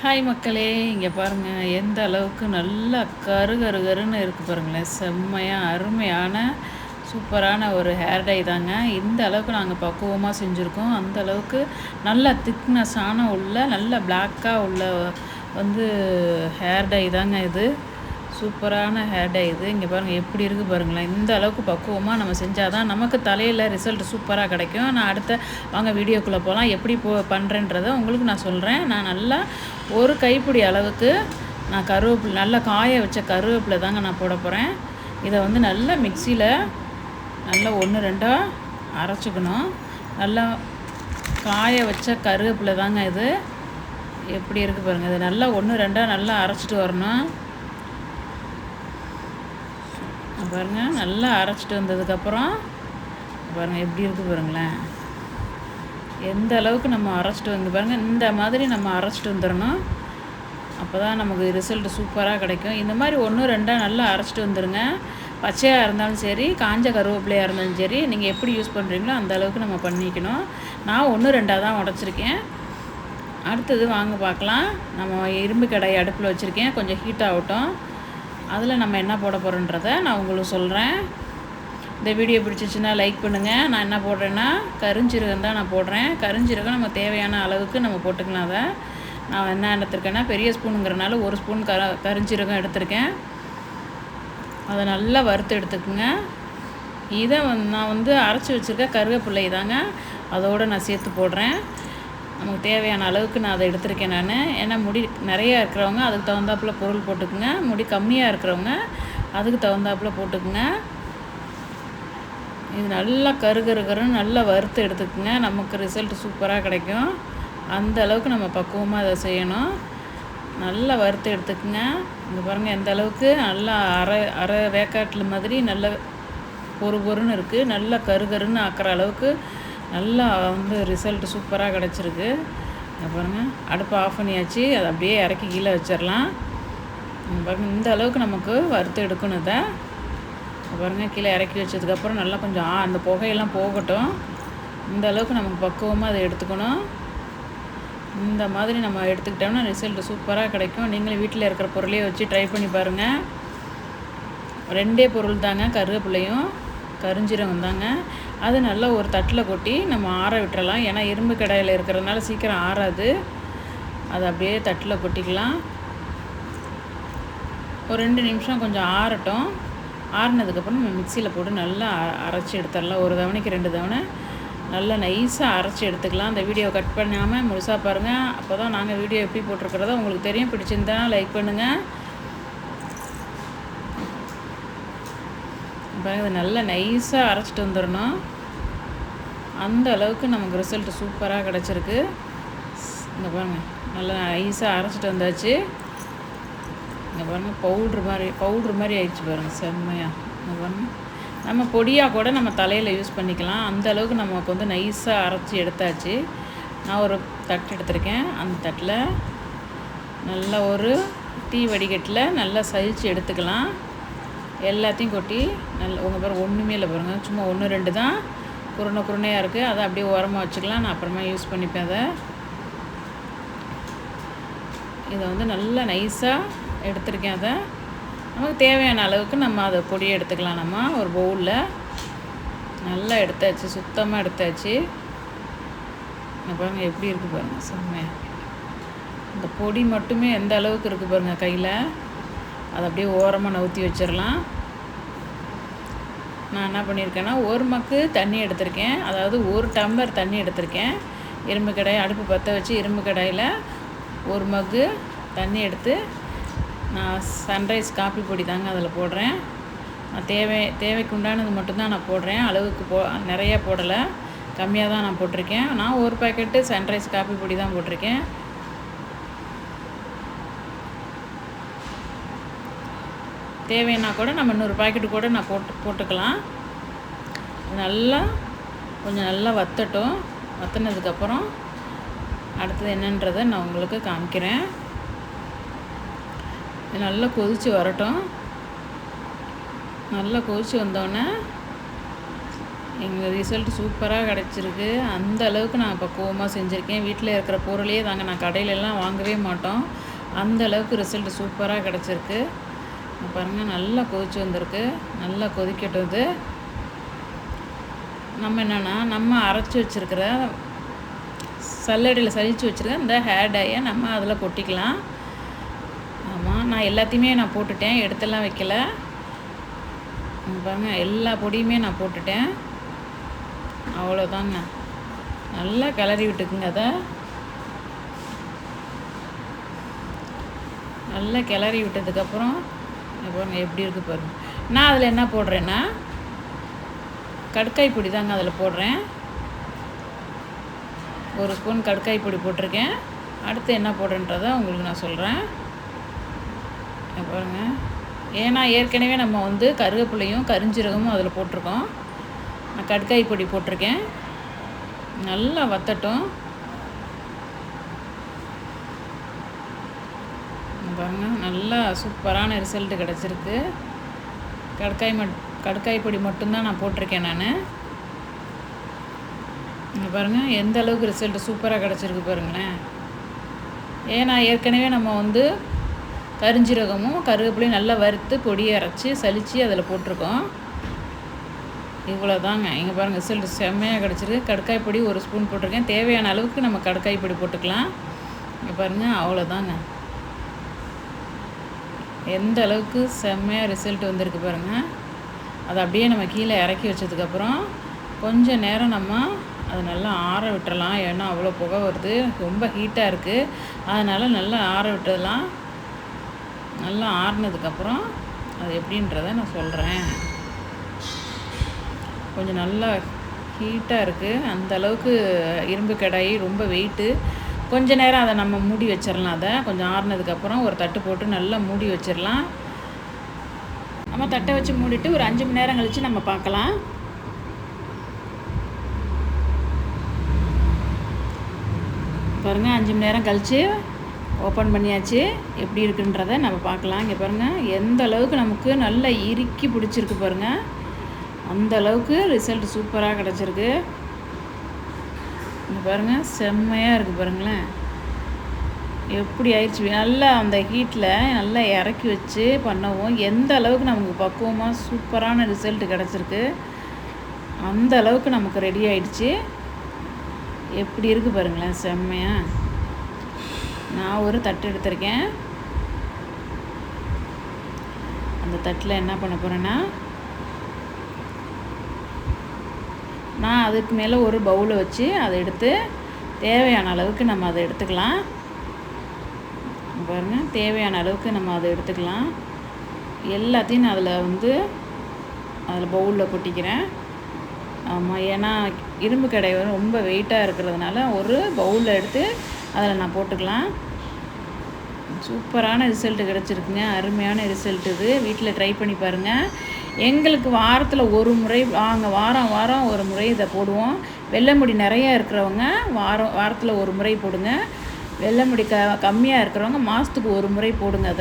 Hi மக்களே, இங்கே பாருங்கள் எந்த அளவுக்கு நல்லா கரு கரு கருன்னு இருக்குது பாருங்களேன். செம்மையாக அருமையான சூப்பரான ஒரு ஹேர் டை தாங்க. இந்த அளவுக்கு நாங்கள் பக்குவமாக செஞ்சுருக்கோம். அந்த அளவுக்கு நல்ல திக்னஸான உள்ள நல்ல பிளாக்காக உள்ள வந்து ஹேர் டை தாங்க இது. சூப்பரான ஹேர் டை இது. இங்கே பாருங்கள் எப்படி இருக்குது பாருங்களேன். இந்த அளவுக்கு பக்குவமாக நம்ம செஞ்சால் தான் நமக்கு தலையில் ரிசல்ட் சூப்பராக கிடைக்கும். நான் அடுத்த வாங்க வீடியோக்குள்ளே போகலாம். எப்படி பண்ணுறேன்றதை உங்களுக்கு நான் சொல்கிறேன். நான் நல்லா ஒரு கைப்பிடி அளவுக்கு நான் கருவேப்பிலை நல்லா காய வச்ச கருவேப்பிலை தாங்க நான் போட போகிறேன். இதை வந்து நல்லா மிக்சியில் நல்லா 1-2 அரைச்சிக்கணும். நல்லா காய வச்ச கருவேப்பிலை தாங்க இது. எப்படி இருக்குது பாருங்கள். இது நல்லா 1-2 நல்லா அரைச்சிட்டு வரணும். பாருங்கள் நல்லா அரைச்சிட்டு வந்ததுக்கப்புறம் பாருங்கள் எப்படி இருக்குது பாருங்களேன். எந்த அளவுக்கு நம்ம அரைச்சிட்டு வந்து பாருங்கள். இந்த மாதிரி நம்ம அரைச்சிட்டு வந்துடணும். அப்போ தான் நமக்கு ரிசல்ட் சூப்பராக கிடைக்கும். இந்த மாதிரி 1-2 நல்லா அரைச்சிட்டு வந்துடுங்க. பச்சையாக இருந்தாலும் சரி, காஞ்ச கருவேப்பிலையாக இருந்தாலும் சரி, நீங்கள் எப்படி யூஸ் பண்ணுறீங்களோ அந்த அளவுக்கு நம்ம பண்ணிக்கணும். நான் 1-2 தான் உடச்சிருக்கேன். அடுத்தது வாங்க பார்க்கலாம். நம்ம இரும்பு கடாய் அடுப்பில் வச்சுருக்கேன். கொஞ்சம் ஹீட் ஆகட்டும். அதில் நம்ம என்ன போட போகிறோன்றதை நான் உங்களுக்கு சொல்கிறேன். இந்த வீடியோ பிடிச்சிச்சின்னா லைக் பண்ணுங்கள். நான் என்ன போடுறேன்னா கருஞ்சீரகம் தான் நான் போடுறேன். கருஞ்சீரகம் நம்ம தேவையான அளவுக்கு நம்ம போட்டுக்கலாம். அதை நான் என்ன எடுத்திருக்கேன்னா பெரிய ஸ்பூனுங்கிறனால 1 ஸ்பூன் கருஞ்சீரகம் எடுத்திருக்கேன். அதை நல்லா வறுத்து எடுத்துக்குங்க. இதை நான் வந்து அரைச்சி வச்சுருக்க கருவேப்பிள்ளை தாங்க அதோடு நான் சேர்த்து போடுறேன். நமக்கு தேவையான அளவுக்கு நான் அதை எடுத்திருக்கேன் நான். ஏன்னா முடி நிறையா இருக்கிறவங்க அதுக்கு தகுந்தாப்பில் பொருள் போட்டுக்குங்க. முடி கம்மியாக இருக்கிறவங்க அதுக்கு தகுந்தாப்பில் போட்டுக்குங்க. இது நல்லா கருன்னு நல்லா வறுத்து எடுத்துக்குங்க. நமக்கு ரிசல்ட் சூப்பராக கிடைக்கும். அந்த அளவுக்கு நம்ம பக்குவமாக அதை செய்யணும். நல்லா வறுத்து எடுத்துக்குங்க. இங்கே பாருங்கள் எந்த அளவுக்கு நல்லா அரை வேக்காட்டில் மாதிரி நல்ல பொறுன்னு இருக்குது. நல்லா கருன்னு ஆக்கிற அளவுக்கு நல்லா வந்து ரிசல்ட் சூப்பராக கிடச்சிருக்கு. பாருங்கள் அடுப்பை ஆஃப் பண்ணியாச்சு. அதை அப்படியே இறக்கி கீழே வச்சிடலாம். பாருங்கள் இந்த அளவுக்கு நமக்கு வறுத்து எடுக்கணும். இதை பாருங்கள் கீழே இறக்கி வச்சதுக்கப்புறம் நல்லா கொஞ்சம் அந்த புகையெல்லாம் போகட்டும். இந்த அளவுக்கு நமக்கு பக்குவமாக அதை எடுத்துக்கணும். இந்த மாதிரி நம்ம எடுத்துக்கிட்டோம்னா ரிசல்ட் சூப்பராக கிடைக்கும். நீங்களும் வீட்டில் இருக்கிற பொருளையே வச்சு ட்ரை பண்ணி பாருங்கள். 2 பொருள் தாங்க, கருவேப்பிலையும் கருஞ்சீரகம் தாங்க. அது நல்லா ஒரு தட்டில் கொட்டி நம்ம ஆற விட்டுறலாம். ஏன்னா இரும்பு கடாயில் இருக்கிறதுனால சீக்கிரம் ஆறாது. அதை அப்படியே தட்டில் கொட்டிக்கலாம். ஒரு 2 நிமிஷம் கொஞ்சம் ஆறட்டும். ஆறினதுக்கப்புறம் நம்ம மிக்சியில் போட்டு நல்லா அரைச்சி எடுத்துடலாம். ஒரு தவணைக்கு 2 தவணை நல்லா நைஸாக அரைச்சி எடுத்துக்கலாம். அந்த வீடியோ கட் பண்ணாமல் முழுசாக பாருங்கள். அப்போ தான் நாங்கள் வீடியோ எப்படி போட்டிருக்கிறதோ உங்களுக்கு தெரியும். பிடிச்சிருந்தா லைக் பண்ணுங்கள். பாருங்கள் இது நல்லா நைஸாக அரைச்சிட்டு வந்துடணும். அந்த அளவுக்கு நமக்கு ரிசல்ட் சூப்பராக கிடச்சிருக்கு. இங்கே பாருங்கள் நல்லா நைஸாக அரைச்சிட்டு வந்தாச்சு. இங்கே பாருங்கள் பவுட்ரு மாதிரி ஆயிடுச்சு பாருங்கள் செம்மையாக. இங்கே பாருங்கள் நம்ம பொடியாக கூட நம்ம தலையில் யூஸ் பண்ணிக்கலாம். அந்த அளவுக்கு நமக்கு வந்து நைஸாக அரைச்சி எடுத்தாச்சு. நான் ஒரு தட்டு எடுத்திருக்கேன். அந்த தட்டில் நல்லா ஒரு டீ வடிகட்டில் நல்லா சலித்து எடுத்துக்கலாம். எல்லாத்தையும் கொட்டி நல்லா உங்கள் பாருங்கள் ஒன்றுமே இல்லை பாருங்கள். சும்மா 1-2 தான் குருணையாக இருக்குது. அதை அப்படியே ஓரமாக வச்சுக்கலாம். நான் அப்புறமா யூஸ் பண்ணிப்பேன். இதை வந்து நல்லா நைஸாக எடுத்திருக்கேன். அதை நமக்கு தேவையான அளவுக்கு நம்ம அதை பொடியை எடுத்துக்கலாம். நம்ம ஒரு பவுலில் நல்லா எடுத்தாச்சு, சுத்தமாக எடுத்தாச்சு. பாருங்கள் எப்படி இருக்குது பாருங்கள் செம்மையாக. இந்த பொடி மட்டுமே எந்த அளவுக்கு இருக்குது பாருங்கள் கையில். அதை அப்படியே ஓரமாக நவுத்தி வச்சிடலாம். நான் என்ன பண்ணியிருக்கேன்னா 1 மக்கு தண்ணி எடுத்திருக்கேன். அதாவது 1 டம்ளர் தண்ணி எடுத்திருக்கேன். இரும்பு கடாய் அடுப்பு பற்ற வச்சு இரும்பு கடாயில் 1 மக்கு தண்ணி எடுத்து நான் சன்ரைஸ் காஃபி பொடி தாங்க அதில் போடுறேன். நான் தேவைக்கு உண்டானது மட்டும்தான் நான் போடுறேன். அளவுக்கு நிறையா போடலை, கம்மியாக தான் நான் போட்டிருக்கேன். நான் 1 பாக்கெட்டு சன்ரைஸ் காஃபி பொடி தான் போட்டிருக்கேன். தேவைன்னா கூட நம்ம 100 பாக்கெட்டு கூட நான் போட்டுக்கலாம். நல்லா கொஞ்சம் நல்லா வற்றட்டும். வற்றினதுக்கப்புறம் அடுத்தது என்னன்றதை நான் உங்களுக்கு காமிக்கிறேன். நல்லா கொதித்து வரட்டும். நல்லா கொதித்து வந்தோடனே எங்கள் ரிசல்ட் சூப்பராக கிடச்சிருக்கு. அந்த அளவுக்கு நான் பக்குவமாக செஞ்சுருக்கேன். வீட்டில் இருக்கிற பொருளையே தாங்க, நான் கடையிலலாம் வாங்கவே மாட்டோம். அந்த அளவுக்கு ரிசல்ட் சூப்பராக கிடச்சிருக்கு. பாருங்கள், நல்லா கொதிச்சு வந்திருக்கு. நல்லா கொதிக்கட்டும். இது நம்ம என்னென்னா, நம்ம அரைச்சி வச்சுருக்கிற சல்லடையில் சலித்து வச்சுருக்க இந்த ஹேர் டையை நம்ம அதில் கொட்டிக்கலாம். ஆமாம், நான் எல்லாத்தையுமே நான் போட்டுட்டேன், எடுத்தெல்லாம் வைக்கல. பாருங்கள், எல்லா பொடியுமே நான் போட்டுட்டேன். அவ்வளோதாங்க. நல்லா கிளறி விட்டுக்குங்க. அதை நல்லா கிளறி விட்டதுக்கப்புறம் பாருங்கள் எப்படி இருக்குது பாருங்கள். நான் அதில் என்ன போடுறேன்னா, கடுக்காய் பொடி தாங்க அதில் போடுறேன். 1 ஸ்பூன் கடுக்காய் பொடி போட்டிருக்கேன். அடுத்து என்ன போடுறேன்றதை உங்களுக்கு நான் சொல்கிறேன். பாருங்கள், ஏன்னா ஏற்கனவே நம்ம வந்து கருவேப்பிலையும் கரிஞ்சீரகமும் அதில் போட்டிருக்கோம். நான் கடுக்காய் பொடி போட்டிருக்கேன். நல்லா வத்தட்டும். பாருங்கள், நல்லா சூப்பரான ரிசல்ட்டு கிடச்சிருக்கு. கடுக்காய் பொடி மட்டும்தான் நான் போட்டிருக்கேன். நான் இங்கே பாருங்கள் எந்த அளவுக்கு ரிசல்ட்டு சூப்பராக கிடச்சிருக்கு பாருங்களேன். ஏன்னா ஏற்கனவே நம்ம வந்து கரிஞ்சீரகமும் கருவேப்பிலையும் நல்லா வறுத்து பொடியை அரைச்சி சலித்து அதில் போட்டிருக்கோம். இவ்வளோ தாங்க. இங்கே பாருங்கள், ரிசல்ட் செம்மையாக கிடச்சிருக்கு. கடுக்காய் பொடி 1 ஸ்பூன் போட்டிருக்கேன். தேவையான அளவுக்கு நம்ம கடுக்காய் பொடி போட்டுக்கலாம். இங்கே பாருங்கள், அவ்வளோதாங்க. எந்த அளவுக்கு செம்மையாக ரிசல்ட் வந்திருக்கு பாருங்கள். அதை அப்படியே நம்ம கீழே இறக்கி வச்சதுக்கப்புறம் கொஞ்சம் நேரம் நம்ம அதை நல்லா ஆற விட்டுறலாம். ஏன்னா அவ்வளோ புகை வருது, ரொம்ப ஹீட்டாக இருக்குது. அதனால் நல்லா ஆற விட்டுடலாம். நல்லா ஆறினதுக்கப்புறம் அது எப்படின்றத நான் சொல்கிறேன். கொஞ்சம் நல்லா ஹீட்டாக இருக்குது. அந்த அளவுக்கு இரும்பு கடாயி ரொம்ப வெயிட்டு. கொஞ்ச நேரம் அதை நம்ம மூடி வச்சிடலாம். அதை கொஞ்சம் ஆறினதுக்கப்புறம் ஒரு தட்டு போட்டு நல்லா மூடி வச்சிடலாம். நம்ம தட்டை வச்சு மூடிட்டு ஒரு 5 மணி நேரம் கழித்து நம்ம பார்க்கலாம். பாருங்கள், 5 மணி நேரம் கழித்து ஓப்பன் பண்ணியாச்சு. எப்படி இருக்குன்றதை நம்ம பார்க்கலாம். இங்கே பாருங்கள் எந்த அளவுக்கு நமக்கு நல்லா இறுக்கி பிடிச்சிருக்கு பாருங்கள். அந்த அளவுக்கு ரிசல்ட் சூப்பராக கிடச்சிருக்கு. இங்கே பாருங்கள், செம்மையாக இருக்குது பாருங்களேன். எப்படி ஆயிடுச்சு. நல்லா அந்த ஹீட்டில் நல்லா இறக்கி வச்சு பண்ணவும் எந்த அளவுக்கு நமக்கு பக்குவமாக சூப்பரான ரிசல்ட் கிடச்சிருக்கு. அந்த அளவுக்கு நமக்கு ரெடி ஆயிடுச்சு. எப்படி இருக்குது பாருங்களேன், செம்மையாக. நான் ஒரு தட்டு எடுத்திருக்கேன். அந்த தட்டில் என்ன பண்ண போகிறேன்னா, நான் அதுக்கு மேலே ஒரு பவுலை வச்சு அதை எடுத்து தேவையான அளவுக்கு நம்ம அதை எடுத்துக்கலாம். பாருங்கள், தேவையான அளவுக்கு நம்ம அதை எடுத்துக்கலாம். எல்லாத்தையும் நான் அதில் பவுலில் கொட்டிக்கிறேன். ஆமாம், ஏன்னா இரும்பு கடாய் ரொம்ப வெயிட்டாக இருக்கிறதுனால ஒரு பவுலில் எடுத்து அதில் நான் போட்டுக்கலாம். சூப்பரான ரிசல்ட்டு கிடச்சிருக்குங்க. அருமையான ரிசல்ட். இது வீட்டில் ட்ரை பண்ணி பாருங்கள். எங்களுக்கு வாரத்தில் ஒரு முறை வாரம் ஒரு முறை இதை போடுவோம். வெள்ளை முடி நிறையா இருக்கிறவங்க வாரத்தில் ஒரு முறை போடுங்க. வெள்ளை முடி கம்மியாக இருக்கிறவங்க மாதத்துக்கு ஒரு முறை போடுங்க.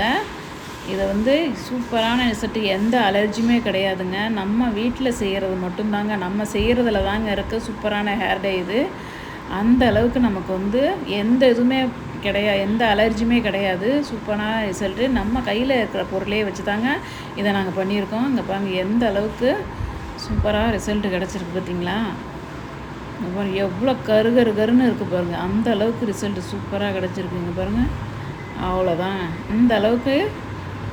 இதை சூப்பரான ரிசல்ட்டு. எந்த அலர்ஜியுமே கிடையாதுங்க. நம்ம வீட்டில் செய்கிறது மட்டும்தாங்க, நம்ம செய்கிறதுல தாங்க இருக்குது சூப்பரான ஹேர் டை. இது அந்த அளவுக்கு நமக்கு எந்த இதுவுமே கிடையாது, எந்த அலர்ஜியுமே கிடையாது. சூப்பரான ரிசல்ட்டு. நம்ம கையில் இருக்கிற பொருளே வச்சு தாங்க இதை நாங்கள் பண்ணியிருக்கோம். இங்கே பாருங்கள் எந்த அளவுக்கு சூப்பராக ரிசல்ட்டு கிடச்சிருக்கு பார்த்தீங்களா. இங்கே பாருங்கள் எவ்வளோ கருன்னு இருக்குது பாருங்கள். அந்த அளவுக்கு ரிசல்ட்டு சூப்பராக கிடச்சிருக்கு. இங்கே பாருங்கள், அவ்வளோதான். இந்த அளவுக்கு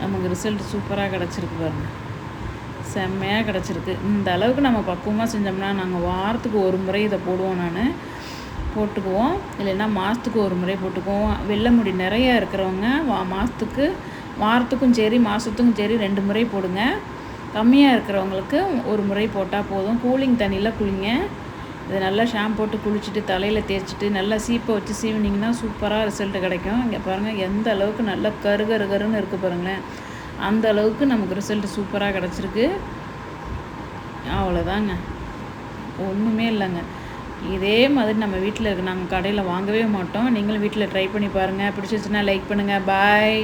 நமக்கு ரிசல்ட் சூப்பராக கிடச்சிருக்கு பாருங்கள். செம்மையாக கிடச்சிருக்கு. இந்த அளவுக்கு நம்ம பக்குவமாக செஞ்சோம்னா நாங்கள் வாரத்துக்கு ஒரு முறை இதை போடுவோம். போட்டுக்குவோம். இல்லைன்னா மாதத்துக்கு ஒரு முறை போட்டுக்குவோம். வெள்ளை முடி நிறையா இருக்கிறவங்க வாரத்துக்கும் சரி மாதத்துக்கும் சரி 2 முறை போடுங்க. கம்மியாக இருக்கிறவங்களுக்கு ஒரு முறை போட்டால் போதும். கூலிங் தண்ணியில் குளிங்க. இது நல்லா ஷாம்பு போட்டு குளிச்சுட்டு தலையில் தேய்ச்சிட்டு நல்லா சீப்பை வச்சு சீவினிங்கன்னா சூப்பராக ரிசல்ட்டு கிடைக்கும். இங்கே பாருங்கள் எந்த அளவுக்கு நல்லா கருன்னு இருக்குது பாருங்களேன். அந்த அளவுக்கு நமக்கு ரிசல்ட்டு சூப்பராக கிடச்சிருக்கு. அவ்வளோதாங்க, ஒன்றுமே இல்லைங்க. இதே மாதிரி நம்ம வீட்டில் நாங்கள் கடையில் வாங்கவே மாட்டோம். நீங்களும் வீட்டில் ட்ரை பண்ணி பாருங்கள். பிடிச்சிருச்சுன்னா லைக் பண்ணுங்கள். பாய்.